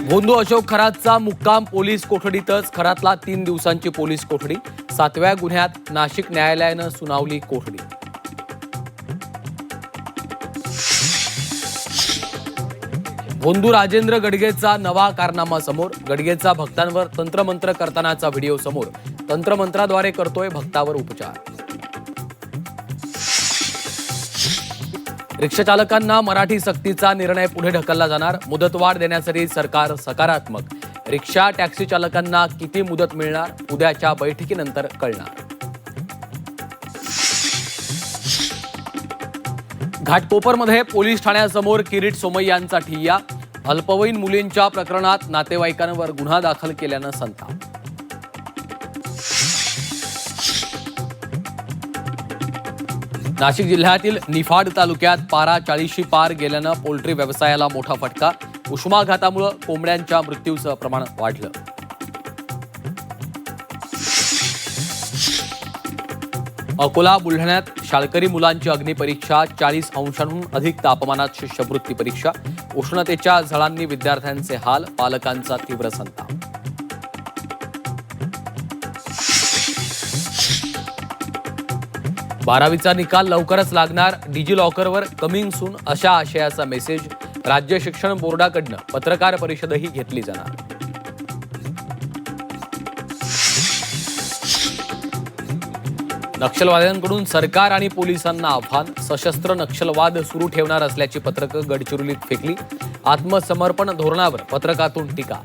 भोंदू अशोक खरातचा मुक्काम पोलीस कोठडीतच. खरातला 3 दिवसांची पोलीस कोठडी. 7व्या गुन्ह्यात नाशिक न्यायालयानं सुनावली कोठडी. भोंदू राजेंद्र गडगेचा नवा कारनामा समोर. गडगेचा भक्तांवर तंत्रमंत्र करतानाचा व्हिडिओ समोर. तंत्रमंत्राद्वारे करतोय भक्तावर उपचार. रिक्षा चालकांना मराठी सक्तीचा निर्णय पुढे ढकलला जाणार. मुदतवाढ देण्यासाठी सरकार सकारात्मक. रिक्षा टॅक्सी चालकांना किती मुदत मिळणार उद्याच्या बैठकीनंतर कळणार. घाटकोपरमध्ये पोलीस ठाण्यासमोर किरीट सोमय्यांचा ठिय्या. अल्पवयीन मुलींच्या प्रकरणात नातेवाईकांवर गुन्हा दाखल केल्यानं संताप. नाशिक जिल्ह्यातील निफाड तालुक्यात पारा 40शी पार गेल्यानं पोल्ट्री व्यवसायाला मोठा फटका. उष्माघातामुळे कोंबड्यांच्या मृत्यूचं प्रमाण वाढलं. अकोला बुलढाण्यात शाळकरी मुलांची अग्निपरीक्षा. 40 अंशांहून अधिक तापमानात शिष्यवृत्ती परीक्षा. उष्णतेच्या झळांनी विद्यार्थ्यांचे हाल. पालकांचा तीव्र संताप. बारावीचा निकाल लवकरच लागणार. डिजिलॉकरवर कमिंग सून अशा आशयाचा मेसेज. राज्य शिक्षण बोर्डाकडनं पत्रकार परिषदही घेतली जाणार. नक्षलवाद्यांकडून सरकार आणि पोलिसांना आव्हान. सशस्त्र नक्षलवाद सुरू ठेवणार असल्याची पत्रकं गडचिरोलीत फेकली. आत्मसमर्पण धोरणावर पत्रकातून टीका.